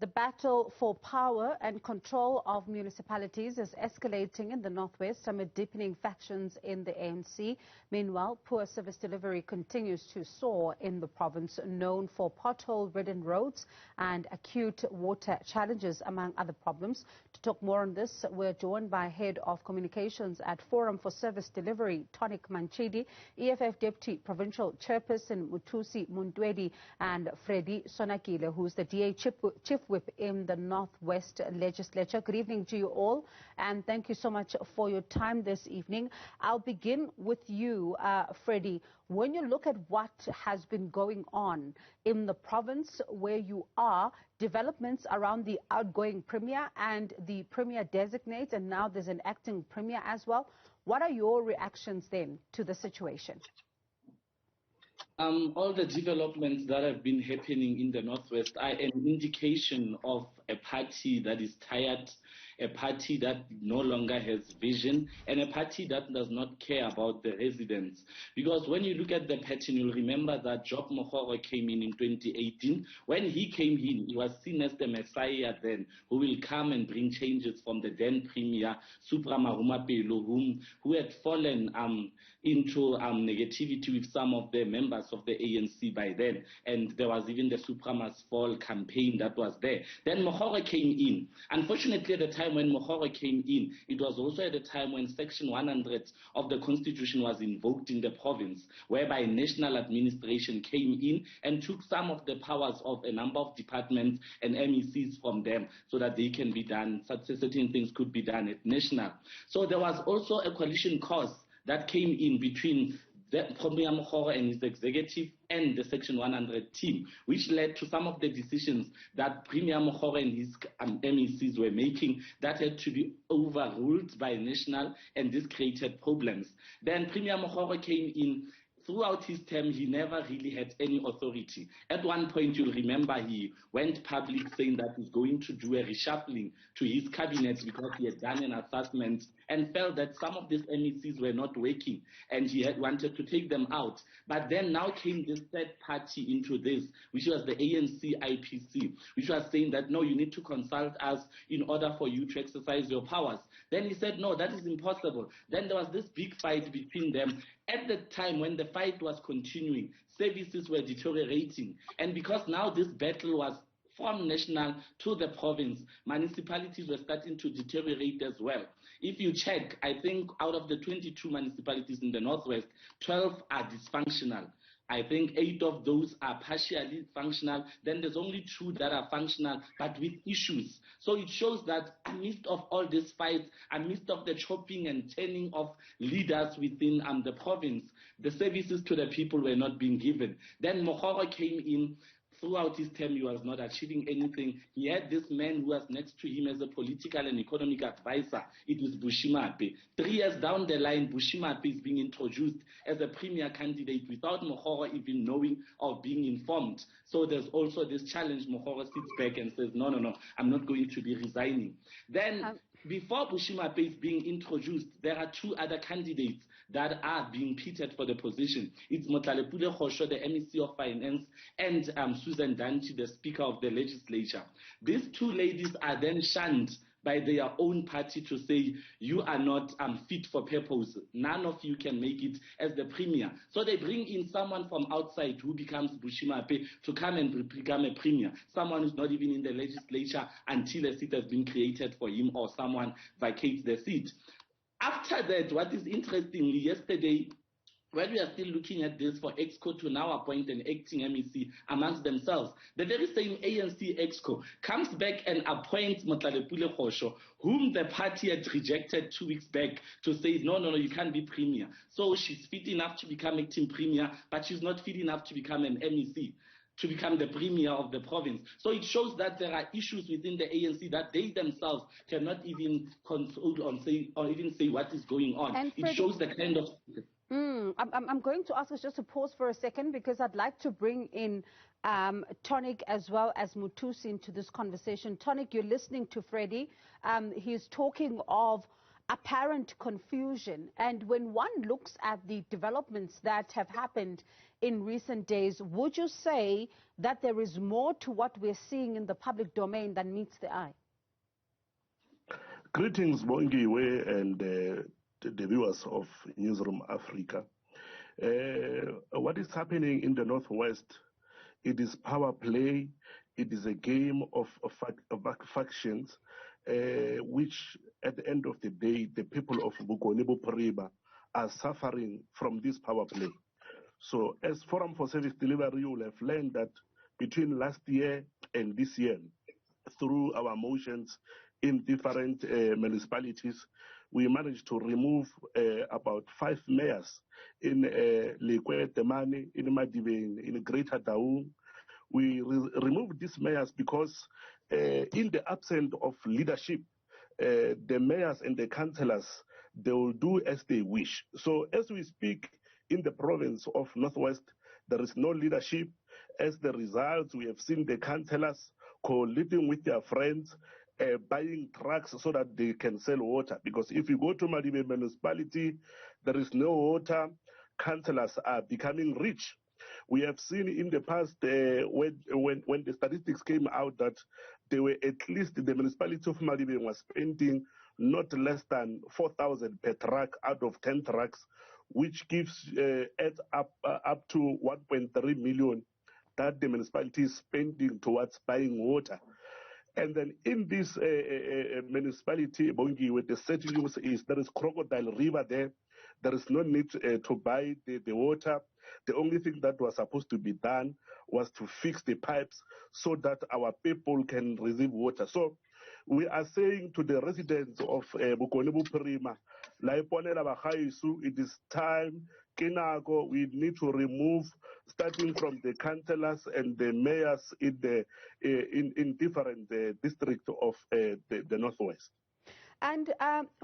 The battle for power and control of municipalities is escalating in the northwest amid deepening factions in the ANC. Meanwhile, poor service delivery continues to soar in the province, known for pothole-ridden roads and acute water challenges, among other problems. To talk more on this, we're joined by Head of Communications at Forum for Service Delivery, Tonic Manchidi, EFF Deputy Provincial Chairperson Mutusi Muntwedi, and Freddy Sonakile, who's the DA Chief Whip in the Northwest Legislature. Good evening to you all, and thank you so much for your time this evening. I'll begin with you, Freddy. When you look at what has been going on in the province where you are, developments around the outgoing premier and the premier designate, and now there's an acting premier as well, what are your reactions then to the situation? All the developments that have been happening in the Northwest are an indication of a party that is tired, a party that no longer has vision, and a party that does not care about the residents. Because when you look at the pattern, you'll remember that Job Mogoro came in 2018. When he came in, he was seen as the messiah then, who will come and bring changes from the then premier, Supra Marumapelo, who had fallen into negativity with some of the members of the ANC by then. And there was even the Suprema's Fall campaign that was there. Then Mogoro came in. Unfortunately, at the time when Mogoro came in, it was also at the time when Section 100 of the Constitution was invoked in the province, whereby national administration came in and took some of the powers of a number of departments and MECs from them so that they can be done, such certain things could be done at national. So there was also a coalition cause that came in between the Premier Mogoro and his executive and the Section 100 team, which led to some of the decisions that Premier Mogoro and his MECs were making that had to be overruled by national, and this created problems. Then Premier Mogoro came in. Throughout his term, he never really had any authority. At one point, you'll remember he went public saying that he's going to do a reshuffling to his cabinet because he had done an assessment and felt that some of these MECs were not working and he had wanted to take them out. But then now came this third party into this, which was the ANC IPC, which was saying that, no, you need to consult us in order for you to exercise your powers. Then he said, no, that is impossible. Then there was this big fight between them. At the time when the fight was continuing, services were deteriorating. And because now this battle was from national to the province, municipalities were starting to deteriorate as well. If you check, I think out of the 22 municipalities in the Northwest, 12 are dysfunctional. I think 8 of those are partially functional. Then there's only 2 that are functional, but with issues. So it shows that amidst of all this fight, amidst of the chopping and turning of leaders within the province, the services to the people were not being given. Then Mogoro came in. Throughout his term, he was not achieving anything. He had this man who was next to him as a political and economic advisor. It was Bushimape. 3 years down the line, Bushimape is being introduced as a premier candidate without Mogoro even knowing or being informed. So there's also this challenge. Mogoro sits back and says, no, I'm not going to be resigning. Then before Bushimape is being introduced, there are 2 other candidates that are being pitted for the position. It's Motlalepule Khosho, the MEC of Finance, and Susan Danchi, the Speaker of the Legislature. These 2 ladies are then shunned by their own party to say, you are not fit for purpose. None of you can make it as the premier. So they bring in someone from outside who becomes Bushimape to come and become a premier. Someone who's not even in the legislature until a seat has been created for him or someone vacates the seat. After that, what is interestingly, yesterday, when we are still looking at this for EXCO to now appoint an acting MEC amongst themselves, the very same ANC EXCO comes back and appoints Motlalepule Khosho, whom the party had rejected 2 weeks back to say, no, you can't be premier. So she's fit enough to become acting premier, but she's not fit enough to become an MEC, to become the premier of the province. So it shows that there are issues within the ANC that they themselves cannot even consult on say, or even say what is going on. And it shows the kind of... I'm going to ask us just to pause for a second because I'd like to bring in Tonic as well as Mutusi into this conversation. Tonic, you're listening to Freddy. He's talking of apparent confusion. And when one looks at the developments that have happened in recent days, would you say that there is more to what we're seeing in the public domain than meets the eye? Greetings, Bongiwe, and the viewers of Newzroom Afrika. What is happening in the Northwest, it is power play, it is a game of factions, which at the end of the day, the people of Municipalities are suffering from this power play. So as Forum for Service Delivery, you will have learned that between last year and this year, through our motions in different municipalities, we managed to remove about 5 mayors in Lekwe, Temane, in Madibeng, in Greater Daung. We removed these mayors because in the absence of leadership, the mayors and the councillors, they will do as they wish. So as we speak in the province of Northwest, there is no leadership. As the results, we have seen the councillors collaborating with their friends, buying trucks so that they can sell water. Because if you go to Madibe municipality, there is no water. Councillors are becoming rich. We have seen in the past when the statistics came out that there were at least the municipality of Madibe was spending not less than 4,000 per truck out of 10 trucks, which gives adds up to 1.3 million that the municipality is spending towards buying water. And then in this municipality, Bongi, with the settings is there is Crocodile River there. There is no need to buy the water. The only thing that was supposed to be done was to fix the pipes so that our people can receive water. So we are saying to the residents of Municipalities, it is time, we need to remove, starting from the councillors and the mayors in different districts of the Northwest. And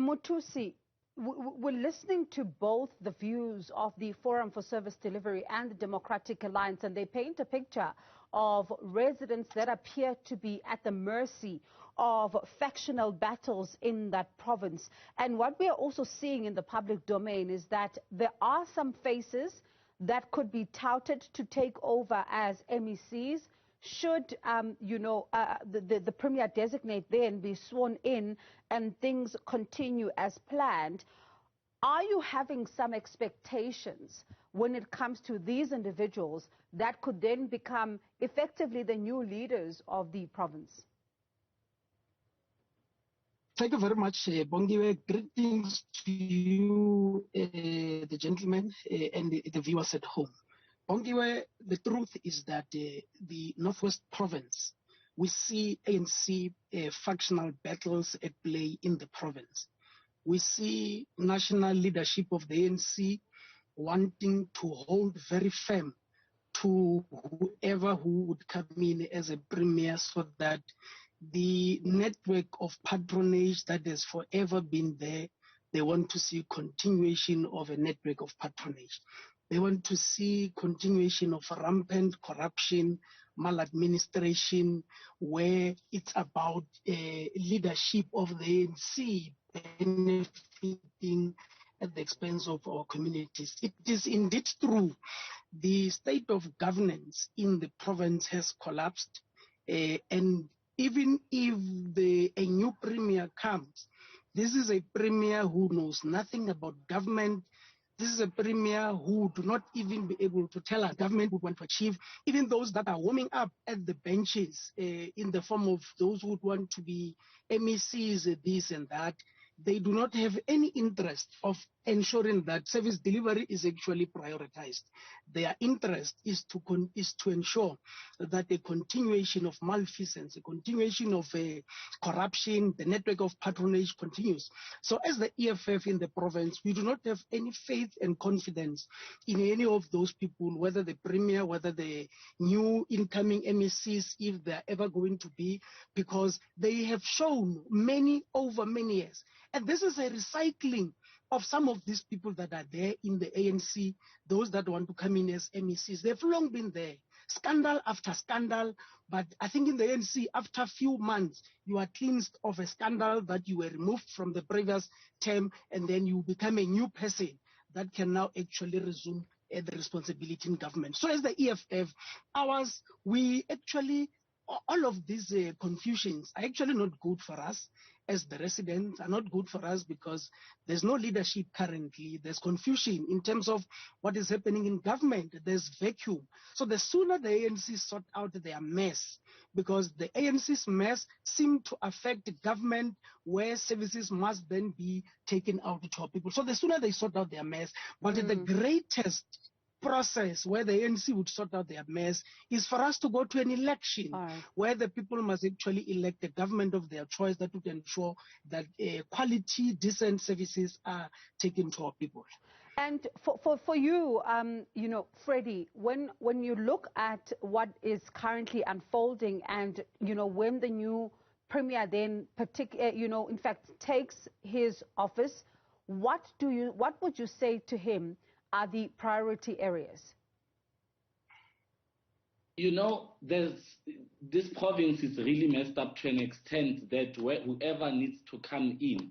Mutusi, we're listening to both the views of the Forum for Service Delivery and the Democratic Alliance, and they paint a picture of residents that appear to be at the mercy of factional battles in that province. And what we are also seeing in the public domain is that there are some faces that could be touted to take over as MECs should, the Premier designate there and be sworn in and things continue as planned. Are you having some expectations when it comes to these individuals that could then become effectively the new leaders of the province? Thank you very much, Bongiwe. Greetings to you, the gentlemen, and the viewers at home. Bongiwe, the truth is that the Northwest Province, we see ANC factional battles at play in the province. We see national leadership of the ANC wanting to hold very firm to whoever who would come in as a premier, so that the network of patronage that has forever been there, they want to see continuation of a network of patronage. They want to see continuation of rampant corruption, maladministration, where it's about leadership of the ANC benefiting at the expense of our communities. It is indeed true. The state of governance in the province has collapsed, and even if a new premier comes, this is a premier who knows nothing about government. This is a premier who do not even be able to tell our government what we want to achieve. Even those that are warming up at the benches in the form of those who want to be MECs, this and that, they do not have any interest of ensuring that service delivery is actually prioritized. Their interest is to ensure that the continuation of malfeasance, a continuation of corruption, the network of patronage continues. So as the EFF in the province, we do not have any faith and confidence in any of those people, whether the premier, whether the new incoming MECs, if they're ever going to be, because they have shown over many years. And this is a recycling of some of these people that are there in the ANC, those that want to come in as MECs. They've long been there. scandal after scandal. But I think in the ANC, after a few months, you are cleansed of a scandal that you were removed from the previous term, and then you become a new person that can now actually resume the responsibility in government. So as the EFF, we actually, all of these confusions are actually not good for us as the residents, are not good for us because there's no leadership currently. There's confusion in terms of what is happening in government. There's vacuum. So the sooner the ANC sort out their mess, because the ANC's mess seems to affect the government where services must then be taken out to our people. So the sooner they sort out their mess, but the greatest process where the ANC would sort out their mess is for us to go to an election where the people must actually elect a government of their choice that would ensure that quality, decent services are taken to our people. And for you, you know, Freddie, when you look at what is currently unfolding, and you know, when the new premier then in fact takes his office, what would you say to him are the priority areas? You know, this province is really messed up to an extent that whoever needs to come in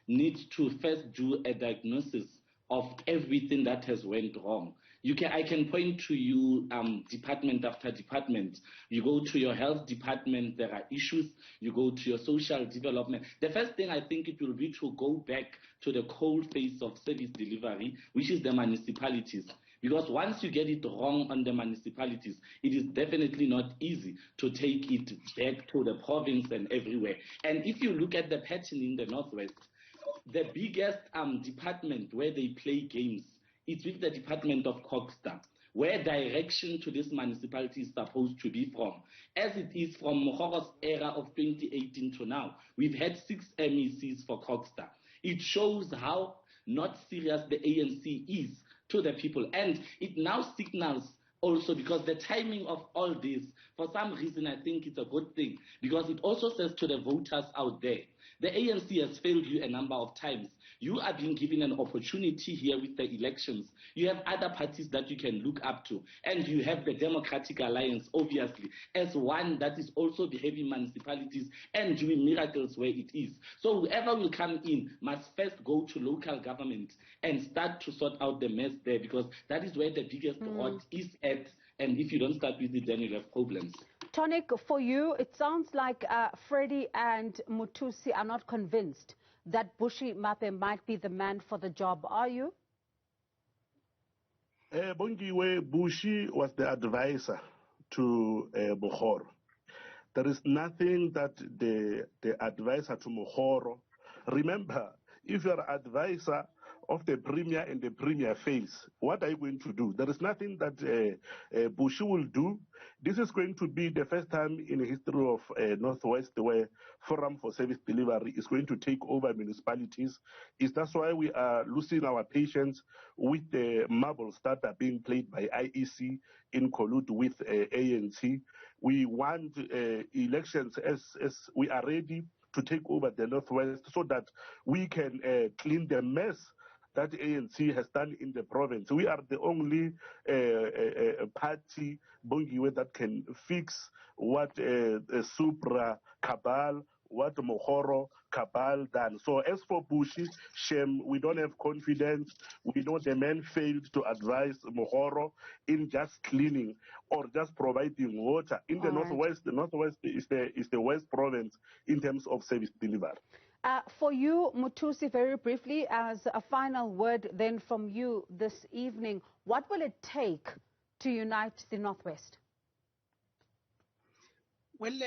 needs to first do a diagnosis of everything that has went wrong. I can point to you department after department. You go to your health department, there are issues. You go to your social development. The first thing I think it will be to go back to the cold face of service delivery, which is the municipalities. Because once you get it wrong on the municipalities, it is definitely not easy to take it back to the province and everywhere. And if you look at the pattern in the Northwest, the biggest department where they play games is with the Department of Coxta, where direction to this municipality is supposed to be from. As it is from Mohoro's era of 2018 to now, we've had 6 MECs for Coxta. It shows how not serious the ANC is to the people. And it now signals also, because the timing of all this, for some reason, I think it's a good thing, because it also says to the voters out there, the ANC has failed you a number of times. You are being given an opportunity here with the elections. You have other parties that you can look up to. And you have the Democratic Alliance, obviously, as one that is also behaving municipalities and doing miracles where it is. So whoever will come in must first go to local government and start to sort out the mess there, because that is where the biggest rot is at. And if you don't start with it, then you'll have problems. Tonic, for you, it sounds like Freddie and Muthusi are not convinced that Bushi Mape might be the man for the job. Are you? Bongiwe, Bushi was the advisor to Mohoro. There is nothing that the advisor to Mohoro. Remember, if you are advisor of the premier and the premier fails, what are you going to do? There is nothing that Bushi will do. This is going to be the first time in the history of Northwest where Forum for Service Delivery is going to take over municipalities. That's why we are losing our patience with the marbles that are being played by IEC in collude with ANC. We want elections as we are ready to take over the Northwest so that we can clean the mess that ANC has done in the province. We are the only party, Bongiwe, that can fix what Supra Cabal, what Mohoro Cabal done. So as for Bushi, shame, we don't have confidence. We know the man failed to advise Mohoro in just cleaning or just providing water. In the Northwest, the Northwest is the West province in terms of service delivery. For you, Muthusi, very briefly, as a final word then from you this evening, what will it take to unite the Northwest? Well,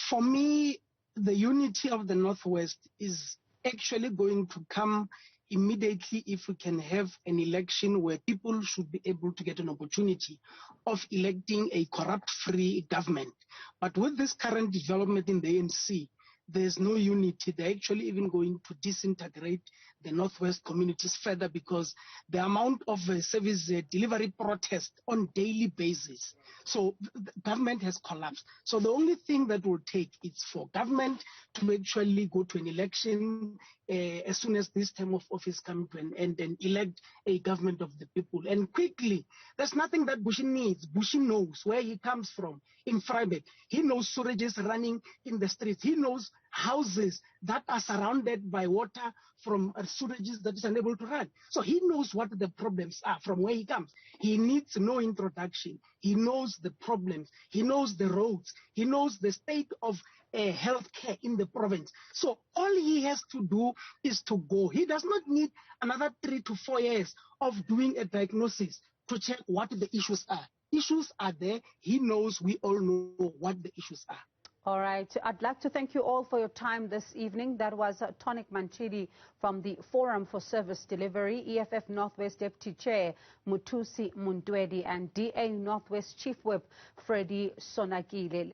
for me, the unity of the Northwest is actually going to come immediately if we can have an election where people should be able to get an opportunity of electing a corrupt-free government. But with this current development in the ANC, there's no unity. They're actually even going to disintegrate the Northwest communities further, because the amount of service delivery protest on daily basis. So the government has collapsed. So the only thing that will take is for government to actually go to an election as soon as this term of office comes to an end, and elect a government of the people. And quickly, there's nothing that Bushi needs. Bushi knows where he comes from in Freiburg. He knows sewages running in the streets. He knows houses that are surrounded by water from sewages that is unable to run. So he knows what the problems are from where he comes. He needs no introduction. He knows the problems. He knows the roads. He knows the state of healthcare in the province. So all he has to do is to go. He does not need another 3 to 4 years of doing a diagnosis to check what the issues are. Issues are there. He knows, we all know what the issues are. All right. I'd like to thank you all for your time this evening. That was Tonic Manchidi from the Forum for Service Delivery, EFF Northwest Deputy Chair Mutusi Mundwedi, and DA Northwest Chief Whip Freddie Sonakile.